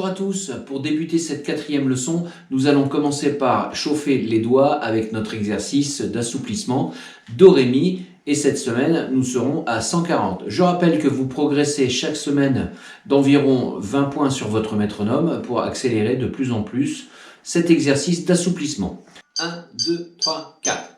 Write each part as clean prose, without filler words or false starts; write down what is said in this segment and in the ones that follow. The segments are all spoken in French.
Bonjour à tous, pour débuter cette quatrième leçon, nous allons commencer par chauffer les doigts avec notre exercice d'assouplissement Do, Ré, Mi et cette semaine nous serons à 140. Je rappelle que vous progressez chaque semaine d'environ 20 points sur votre métronome pour accélérer de plus en plus cet exercice d'assouplissement. 1, 2, 3, 4.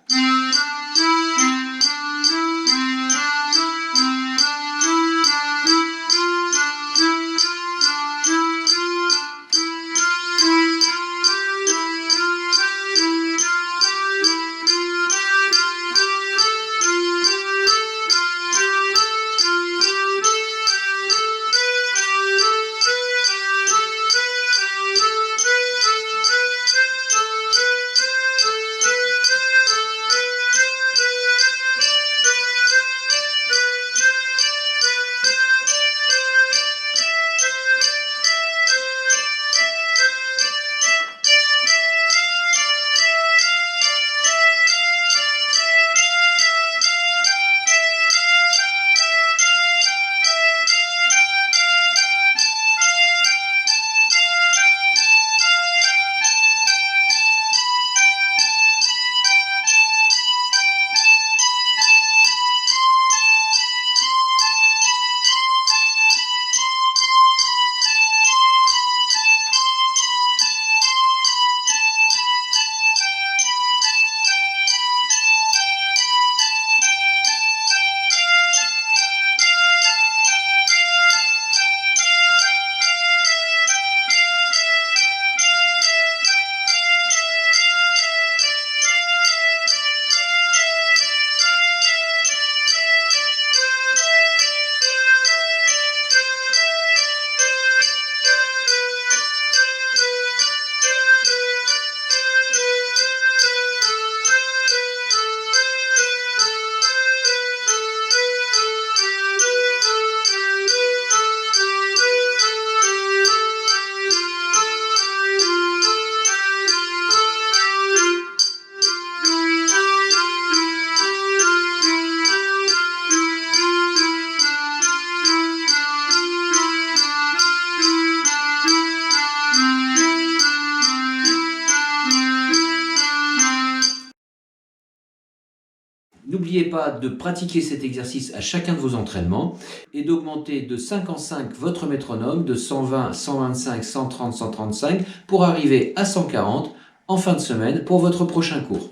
N'oubliez pas de pratiquer cet exercice à chacun de vos entraînements et d'augmenter de 5 en 5 votre métronome de 120, 125, 130, 135 pour arriver à 140 en fin de semaine pour votre prochain cours.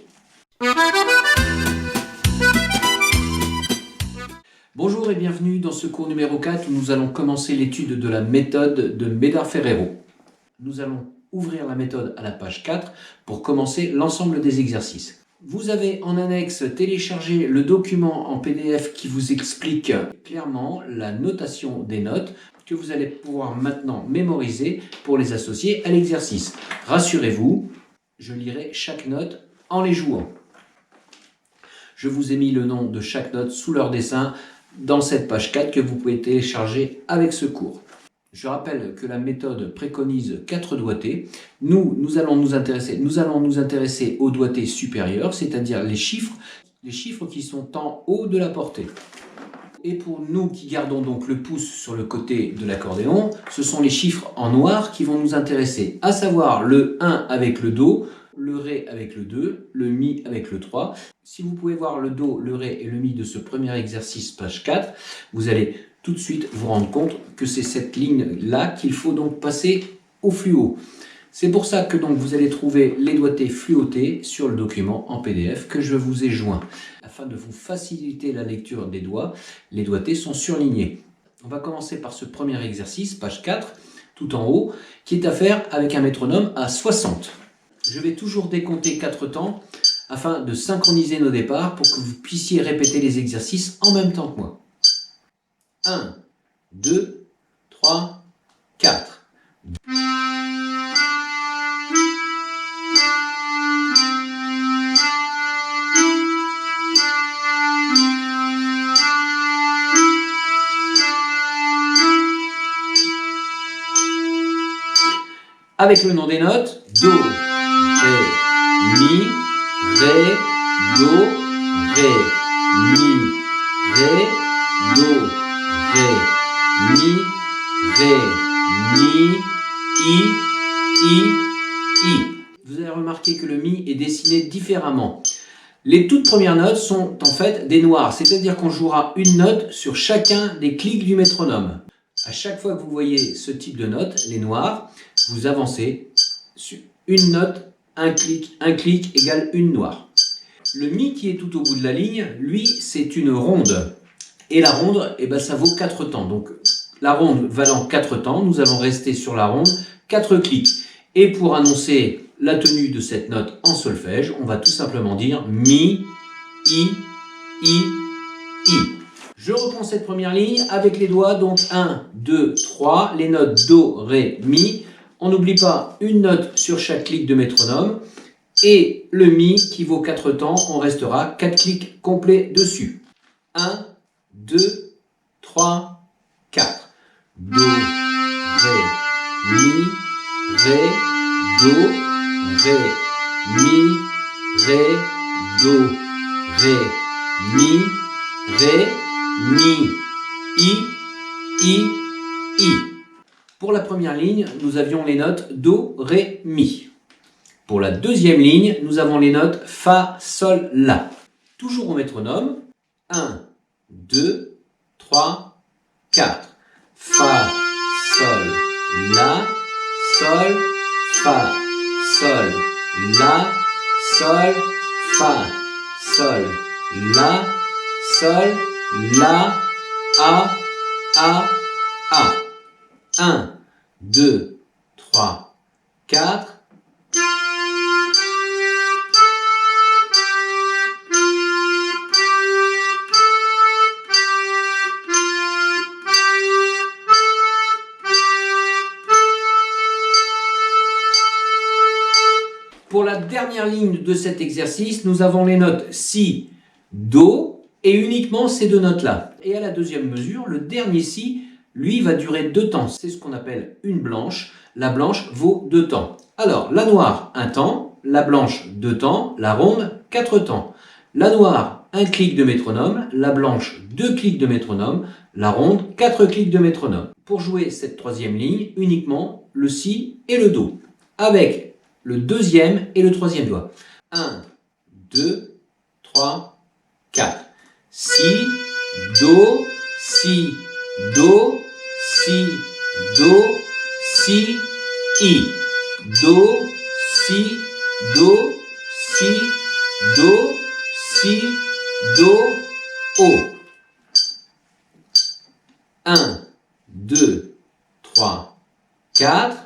Bonjour et bienvenue dans ce cours numéro 4 où nous allons commencer l'étude de la méthode de Médard-Ferrero. Nous allons ouvrir la méthode à la page 4 pour commencer l'ensemble des exercices. Vous avez en annexe téléchargé le document en PDF qui vous explique clairement la notation des notes que vous allez pouvoir maintenant mémoriser pour les associer à l'exercice. Rassurez-vous, je lirai chaque note en les jouant. Je vous ai mis le nom de chaque note sous leur dessin dans cette page 4 que vous pouvez télécharger avec ce cours. Je rappelle que la méthode préconise 4 doigtés. Nous allons nous intéresser au doigté supérieur, c'est-à-dire les chiffres qui sont en haut de la portée. Et pour nous qui gardons donc le pouce sur le côté de l'accordéon, ce sont les chiffres en noir qui vont nous intéresser, à savoir le 1 avec le Do, le Ré avec le 2, le Mi avec le 3. Si vous pouvez voir le Do, le Ré et le Mi de ce premier exercice, page 4, vous allez tout de suite vous rendre compte que c'est cette ligne-là qu'il faut donc passer au fluo. C'est pour ça que donc vous allez trouver les doigtés fluotés sur le document en PDF que je vous ai joint. Afin de vous faciliter la lecture des doigts, les doigtés sont surlignés. On va commencer par ce premier exercice, page 4, tout en haut, qui est à faire avec un métronome à 60. Je vais toujours décompter 4 temps afin de synchroniser nos départs pour que vous puissiez répéter les exercices en même temps que moi. 1, 2, 3, 4. Avec le nom des notes, Do, Ré, Mi, Ré, Do, Ré, Mi, Ré, Do, Ré, Mi, Ré, Mi, I. Vous avez remarqué que le Mi est dessiné différemment. Les toutes premières notes sont en fait des noirs, c'est-à-dire qu'on jouera une note sur chacun des clics du métronome. À chaque fois que vous voyez ce type de note, les noirs, vous avancez sur une note, un clic égale une noire. Le Mi qui est tout au bout de la ligne, lui, c'est une ronde. Et la ronde, eh ben, ça vaut 4 temps. Donc la ronde valant 4 temps, nous allons rester sur la ronde 4 clics. Et pour annoncer la tenue de cette note en solfège, on va tout simplement dire Mi, I. Je reprends cette première ligne avec les doigts, donc 1, 2, 3, les notes Do, Ré, Mi. On n'oublie pas une note sur chaque clic de métronome. Et le Mi qui vaut 4 temps, on restera 4 clics complets dessus. 1, 2, 3, 4. Do, Ré, Mi, Ré, Do, Ré, Mi, Ré, Do, Ré, Mi, Ré, Mi, I. Pour la première ligne, nous avions les notes Do, Ré, Mi. Pour la deuxième ligne, nous avons les notes Fa, Sol, La. Toujours au métronome. 1, 2, 3, 4. Fa, Sol, La, Sol, Fa, Sol, La, Sol, Fa, Sol, La, Sol, La, A. 1, 2, 3, 4. Pour la dernière ligne de cet exercice, nous avons les notes Si, Do et uniquement ces deux notes-là. Et à la deuxième mesure, le dernier Si, lui, va durer 2 temps. C'est ce qu'on appelle une blanche. La blanche vaut 2 temps. Alors, la noire, 1 temps. La blanche, 2 temps. La ronde, 4 temps. La noire, 1 clic de métronome. La blanche, 2 clics de métronome. La ronde, 4 clics de métronome. Pour jouer cette troisième ligne, uniquement le Si et le Do. Avec le deuxième et le troisième doigt. 1, 2, 3, 4. Si, Do, Si, Do, Si, Do, Si, I. Do, Si, Do, Si, Do, Si, Do, O. 1, 2, 3, 4.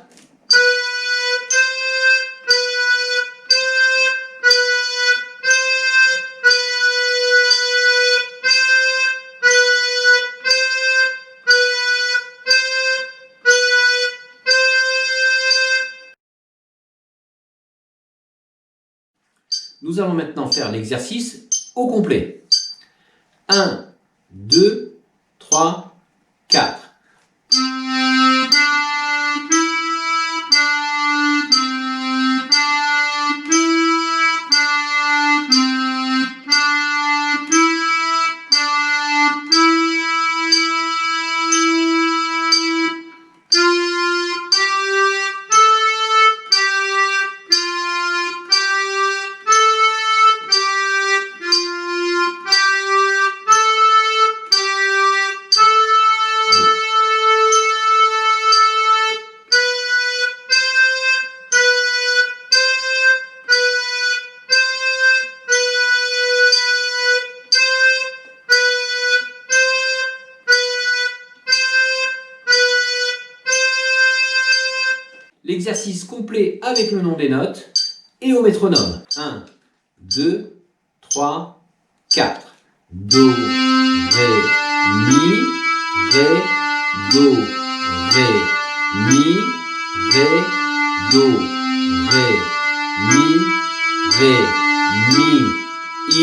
Nous allons maintenant faire l'exercice au complet. 1, 2, 3, 4. L'exercice complet avec le nom des notes et au métronome. 1, 2, 3, 4. Do, Ré, Mi, Ré, Do, Ré, Mi, Ré, Do, Ré, Mi, Ré, Mi, I.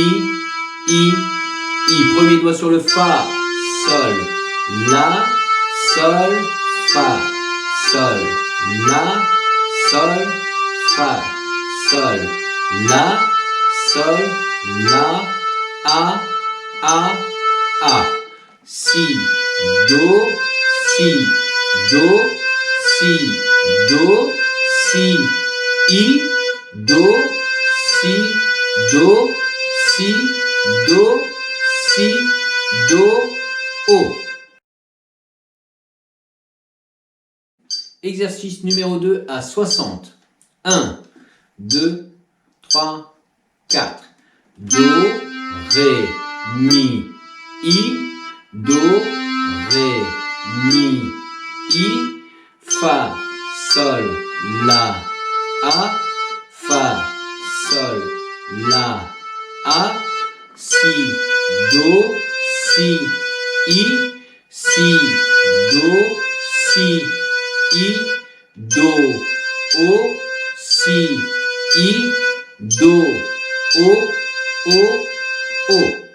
Premier doigt sur le Fa, Sol, La, Sol, Fa, Sol, La, Sol, Fa, Sol, La, Sol, La, A. Si, Do, Si, Do, Si, do, si, i, do, si, do, si, do, si, do, o. Exercice numéro 2 à 60. 1, 2, 3, 4. Do, ré, mi, i, do, ré, mi, i, fa, sol, la, a, fa, sol, la, a, si, do, si, i, si, do, si, i, do, o, si, i, do, o, o.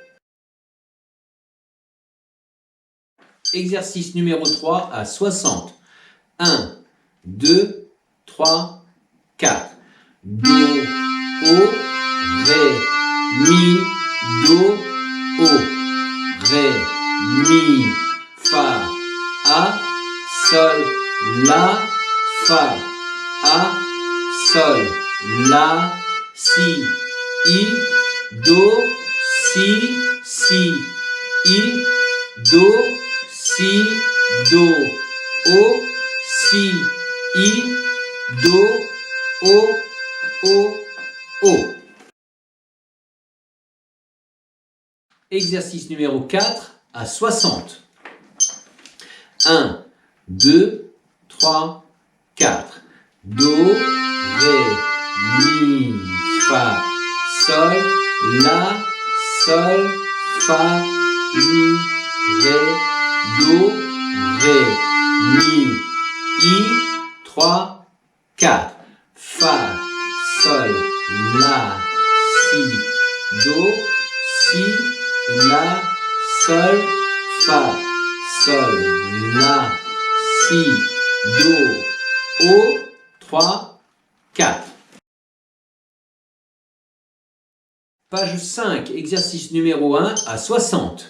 Exercice numéro 3 à 60. 1, 2, 3, 4. Do, o, ré, mi, do, o. Ré, mi, fa, a, sol, la, fa, a, sol, la, si, i, do, si, i, do, si, do, o, si, i, do, o. Exercice numéro 4 à 60. 1, 2, 3, 4. Do, ré, mi, fa, sol, la, sol, fa, mi, ré, do, ré, mi, i, 3, 4. Fa, sol, la, si, do, si, la, sol, fa, sol, la, si, do, o, 3, 4. Page 5, exercice numéro 1 à 60.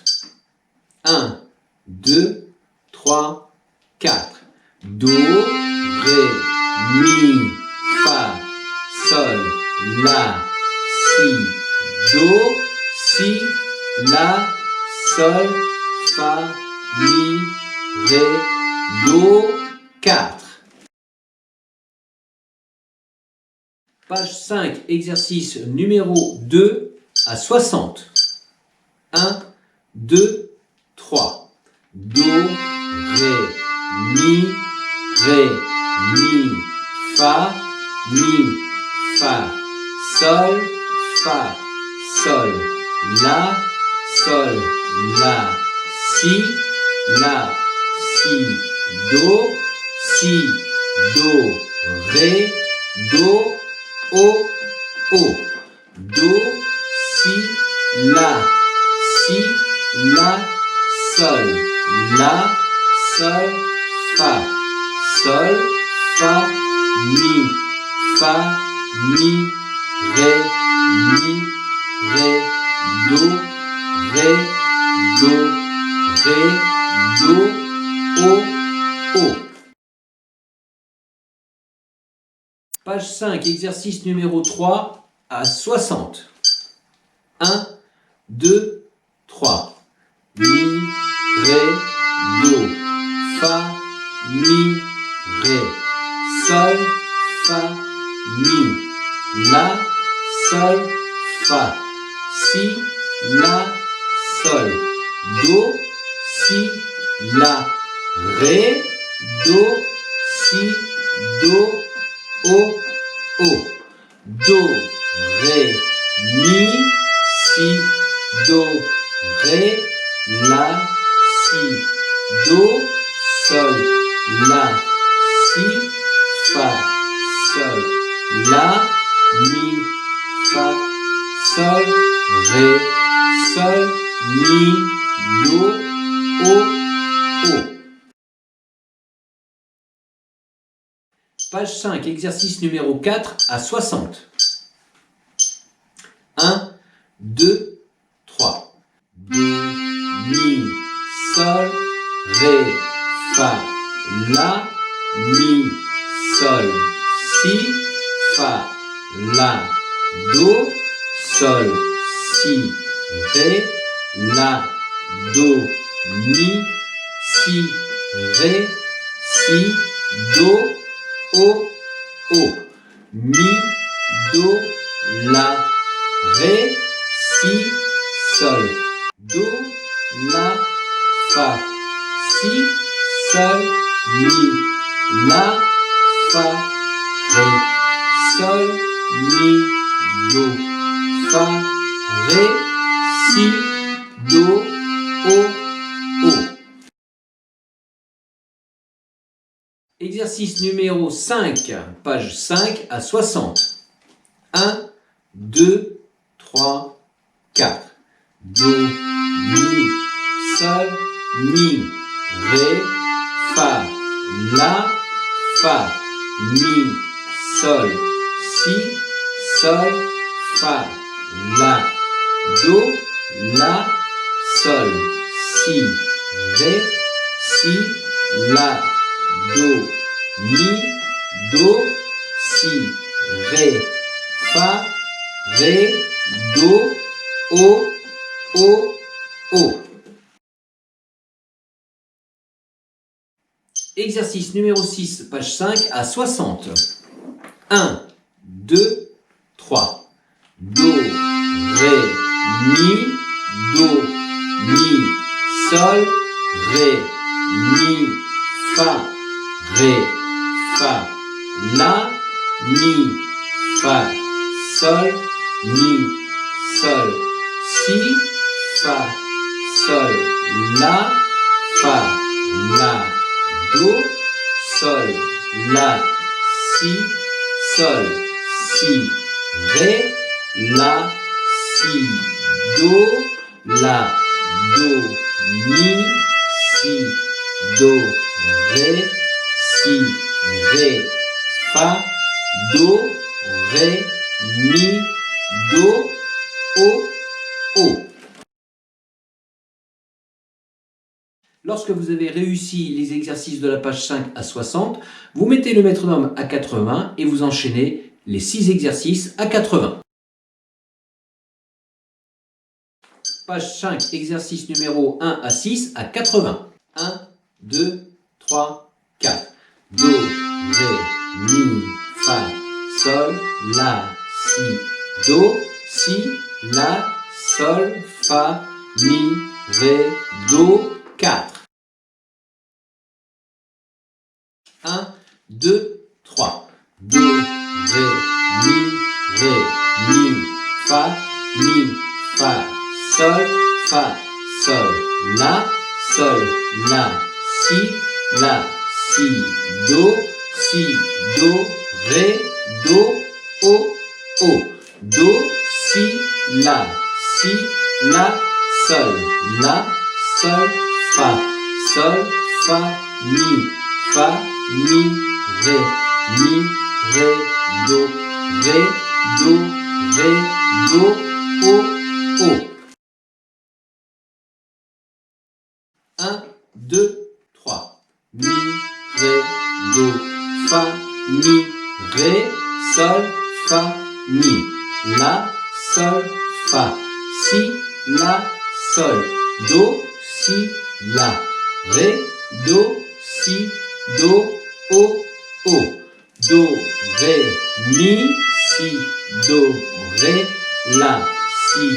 1, 2, 3, 4. Do, ré, mi, fa, sol, la, si, do, si, la, sol, fa, mi, ré, do, 4. Page 5, exercice numéro 2 à 60. 1, 2, 3. Do, ré, mi, fa, sol, la, si, do, ré, do, o. Do, si, la, sol, fa, mi, ré, do, o. Page 5, exercice numéro 3 à 60. 1, 2, 3. Mi, ré, do, fa, mi, ré, sol, fa, mi, la, sol, fa, si, la, sol, do, si, la, ré, do, si, do, o. Do, ré, mi, si, do, ré, la, si, do, sol, la, si, fa, sol, la, mi, fa, sol, ré, sol, mi, do, o. Page 5, exercice numéro 4 à 60. 1, 2, 3. Do, mi, sol, ré, fa, la, mi, sol, si, fa, la, do, sol, si, ré, la, do, mi, si, ré, si, do, o, o. Mi, do, la, ré, si, sol, do, la, fa, si, sol, mi, la, fa, ré, sol, mi, do, fa, ré, si, do, o, o. Exercice numéro 5, page 5 à 60. 1, 2, 3, 4. Do, mi, sol, mi, ré, fa, la, fa, mi, sol, si, sol, fa, la, do, la, sol, si, ré, si, la, do, mi, do, si, ré, fa, ré, do, o, o, o. Exercice numéro 6, page 5 à 60. 1, 2, 3. Do, ré, mi, do, mi, sol, ré, mi, fa, ré, fa, la, mi, fa, sol, mi, sol, si, fa, sol, la, fa, la, do, sol, la, si, sol, si, ré, la, si, do, la, do, mi, si, do, ré, si, ré, fa, do, ré, mi, do, o, o. Lorsque vous avez réussi les exercices de la page 5 à 60, vous mettez le métronome à 80 et vous enchaînez les 6 exercices à 80. Page 5, exercice numéro 1 à 6 à 80. 1, 2, 3, 4. Do, ré, mi, fa, sol, la, si, do, si, la, sol, fa, mi, ré, do, 4. 1, 2, 3. Do, ré, mi, fa, sol, la, si, do, ré, do, o, o. Do, si, la, sol, fa, mi, ré, do, ré, do, o, o. 1, 2, 3. Mi, ré, do, fa, mi, ré, sol, fa, mi, la, sol, fa, si, la, sol, do, si, la, ré, do, si, do, o, o. Do, ré, mi, si, do, ré, la, si,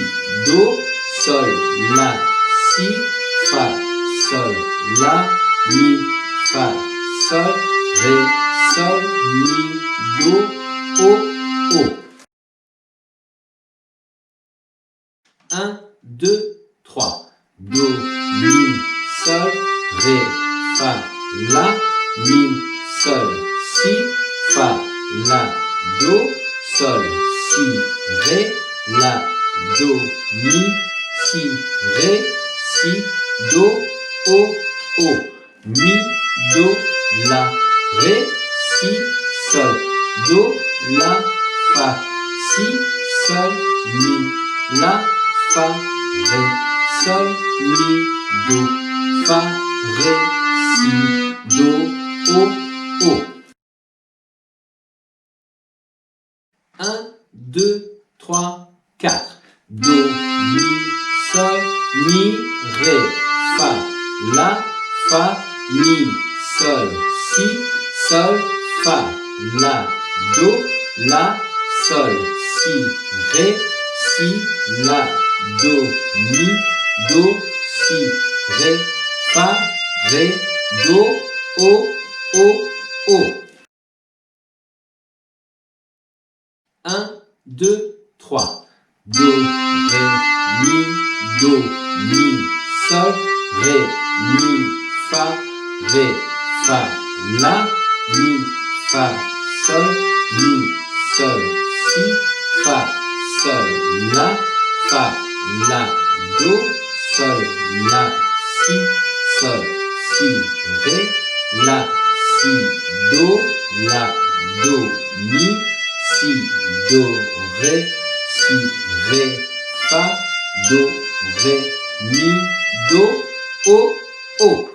do, sol, la, si, fa, sol, la, mi, fa, sol, ré, sol, mi, do, o, o. 1, 2, 3. Do, mi, sol, ré, fa, la, mi, sol, si, fa, la, do, sol, si, ré, la, do, mi, si, ré, si, do, o, o. Mi, do, la, ré, si, sol, do, la, fa, si, sol, mi, la, fa, ré, sol, mi, do, fa, ré, si, do, o, o. mi, ré, fa, la, fa, mi, sol, si, sol, fa, la, do, la, sol, si, ré, si, la, do, mi, do, si, ré, fa, ré, do, o, o. 1, 2, 3. Do, ré, mi, do, mi, sol, ré, mi, fa, la, mi, fa, sol, si, fa, sol, la, do, sol, si, ré, la, si, do, mi, si, do, ré, fa, do, ré, mi, do, o.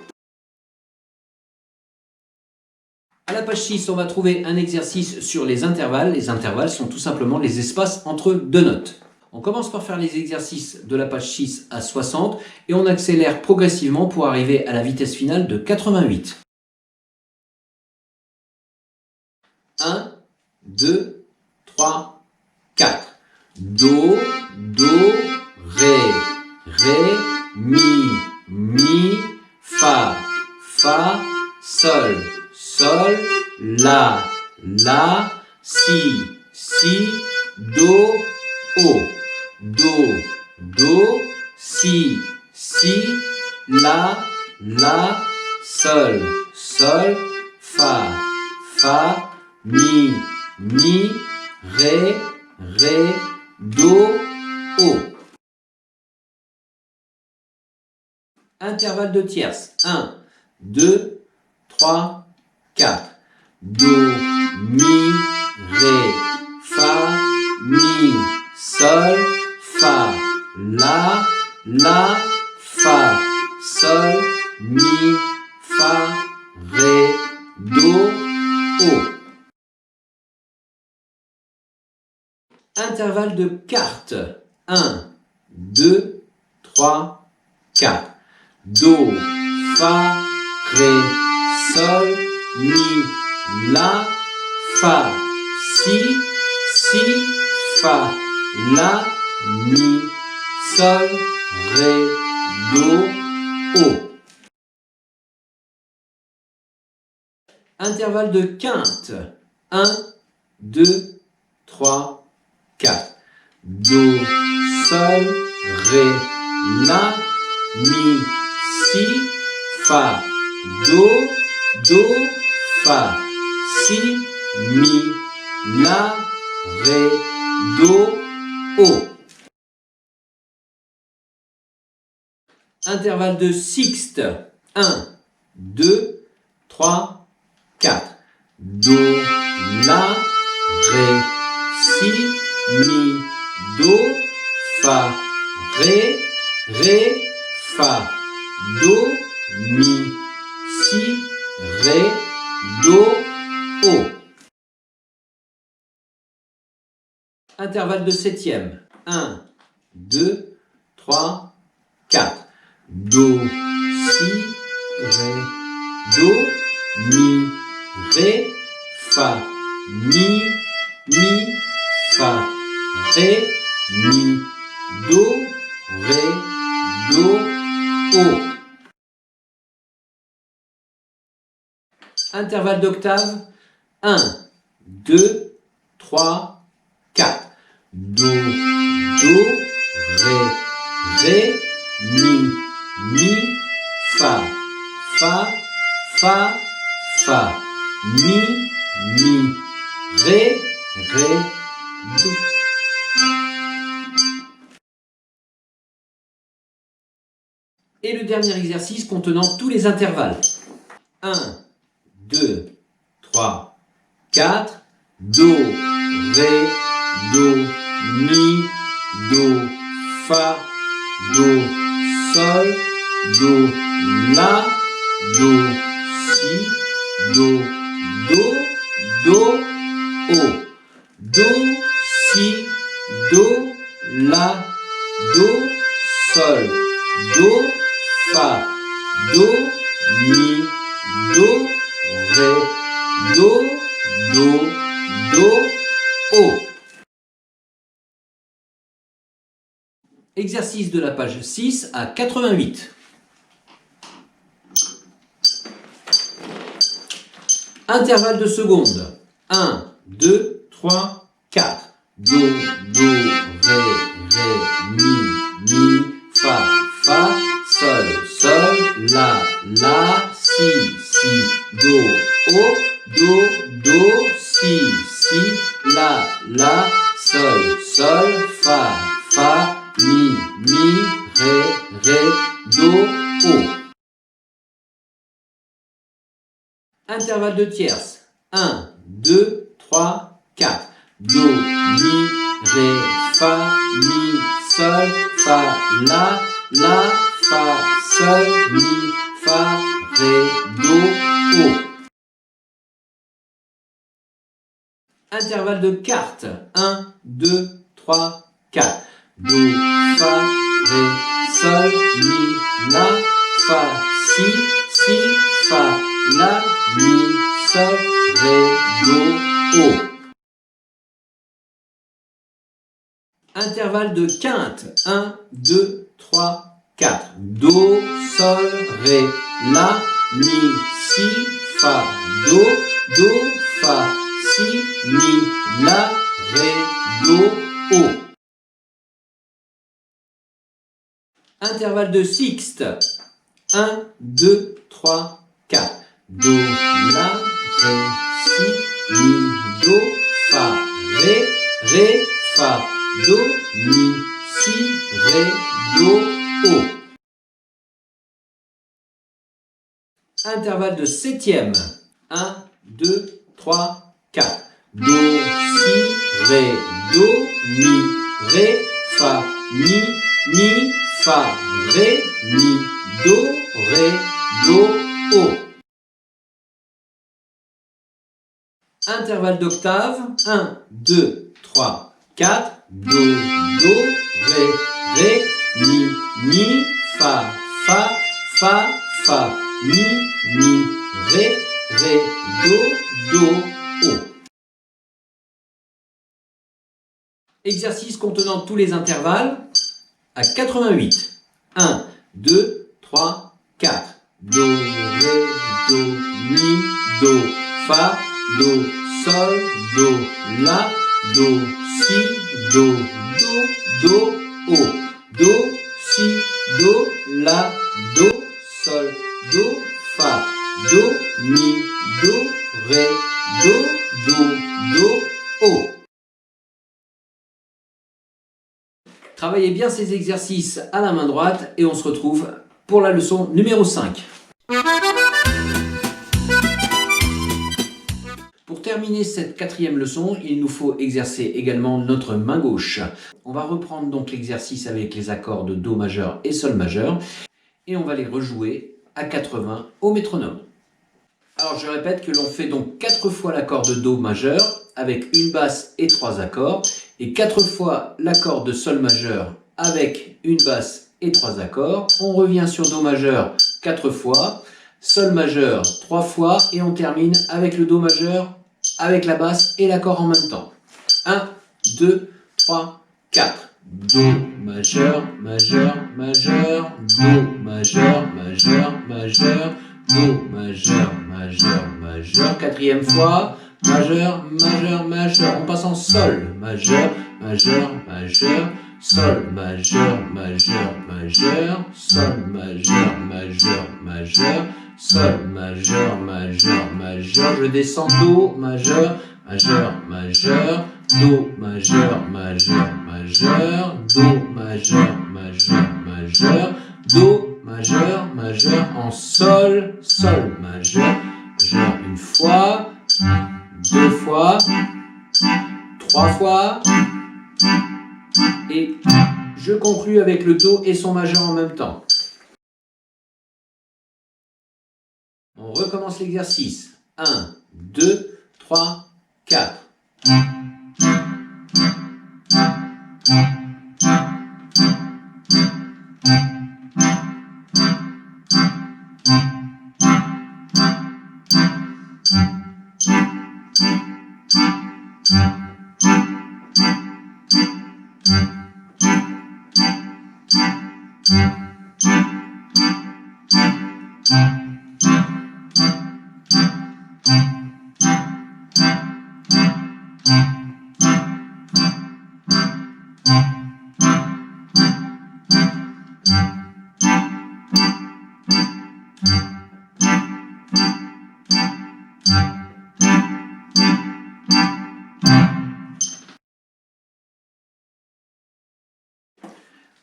À la page 6, on va trouver un exercice sur les intervalles. Les intervalles sont tout simplement les espaces entre deux notes. On commence par faire les exercices de la page 6 à 60 et on accélère progressivement pour arriver à la vitesse finale de 88. 1, 2, 3, 4. Do, ré, mi, fa, sol, la, si, do, o. Do, si, la, sol, fa, mi, ré, do, o. Intervalle de tierces. 1, 2, 3, 4. Do, mi, ré, fa, mi, sol, fa, la, fa, sol, mi, fa, ré, do, o. Intervalle de quarte. 1, 2, 3, 4. Do, fa, ré, sol, mi, la, fa, si, fa, la, mi, sol, ré, do, o. Intervalle de quinte. 1, 2, 3, 4. Do, sol, ré, la, mi, si, fa, do, fa, si, mi, la, ré, do, o. Intervalle de sixte. 1, 2, 3, 4. Do, la, ré, si, mi, do, fa, ré, fa, do, mi, si, ré, do, o. Intervalle de septième. 1, 2, 3, 4. Do, si, ré, do, mi, ré, fa, mi, fa, ré, mi, do, ré, do, o. Intervalle d'octave. 1, 2, 3, 4. Do, ré, mi, fa, mi, ré, do. Et le dernier exercice contenant tous les intervalles. 1, 2, 3, 4. Do, ré, do, mi, do, fa, do, sol, do, la, do, si, do, o. Do, si, do, la, do, sol, do, fa, do, mi, do, ré, do, do, o. Exercice de la page 6 à 88. Intervalle de secondes. 1, 2, 3, 4. Do, ré, mi, fa, sol, la, si, do, si, la, sol, fa, mi, ré, do, o. Intervalle de tierces. 1, 2, 3, 4. Do, mi, ré, fa, mi, sol, fa, la, fa, sol, mi, fa, ré, do, o. Intervalle de quarte. 1, 2, 3, 4. Do, fa, ré, sol, mi, la, fa, si, fa, la, mi, sol, ré, do, o. Intervalle de quinte. 1, 2, 3, 4. Do, sol, ré, la, mi, si, fa, do, fa, si, mi, la, ré, do, o. Intervalle de sixte. 1, 2, 3, 4. Do, la, ré, si, mi, do, fa, ré, fa, do, mi, si, ré, do, o. Intervalle de septième. 1, 2, 3, 4. Do, si, ré, do, mi, ré, fa, mi, fa, ré, mi, do, o. Intervalle d'octave. 1, 2, 3, 4. Do, ré, mi, fa, mi, ré, do, o. Exercice contenant tous les intervalles à 88. 1, 2, 3, 4. Do, ré, do, mi, do, fa, do, sol, do, la, do, si, do, o. Do, si, do, la, do, sol, do, fa, do, mi, do, ré, do, o. Travaillez bien ces exercices à la main droite et on se retrouve pour la leçon numéro 5. Pour terminer cette quatrième leçon, il nous faut exercer également notre main gauche. On va reprendre donc l'exercice avec les accords de Do majeur et Sol majeur et on va les rejouer à 80 au métronome. Alors je répète que l'on fait donc 4 fois l'accord de Do majeur avec une basse et 3 accords et 4 fois l'accord de Sol majeur avec une basse et 3 accords. On revient sur Do majeur 4 fois, Sol majeur 3 fois et on termine avec le Do majeur avec la basse et l'accord en même temps. 1, 2, 3, 4. Do majeur, majeur, majeur, Do majeur, majeur, majeur, Do majeur, majeur, majeur. Quatrième fois, majeur, majeur, majeur. On passe en Sol, majeur, majeur, majeur, Sol majeur, majeur, majeur, Sol majeur, majeur, majeur, Sol majeur, majeur, majeur. Je descends Do majeur, majeur, majeur, Do majeur, majeur, majeur, Do majeur, majeur, majeur, Do majeur, majeur en Sol, Sol majeur, majeur une fois, 2 fois, 3 fois, et je conclus avec le Do et son majeur en même temps. On recommence l'exercice. 1, 2, 3, 4.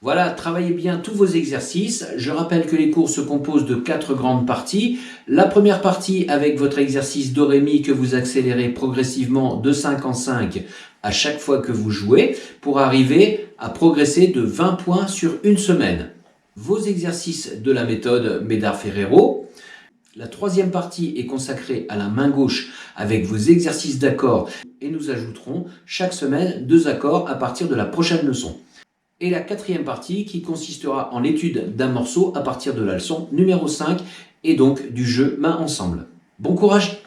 Voilà, travaillez bien tous vos exercices. Je rappelle que les cours se composent de 4 grandes parties. La première partie avec votre exercice do ré mi que vous accélérez progressivement de 5 en 5 à chaque fois que vous jouez pour arriver à progresser de 20 points sur une semaine. Vos exercices de la méthode Médard-Ferrero. La troisième partie est consacrée à la main gauche avec vos exercices d'accords et nous ajouterons chaque semaine 2 accords à partir de la prochaine leçon. Et la quatrième partie qui consistera en l'étude d'un morceau à partir de la leçon numéro 5 et donc du jeu main ensemble. Bon courage!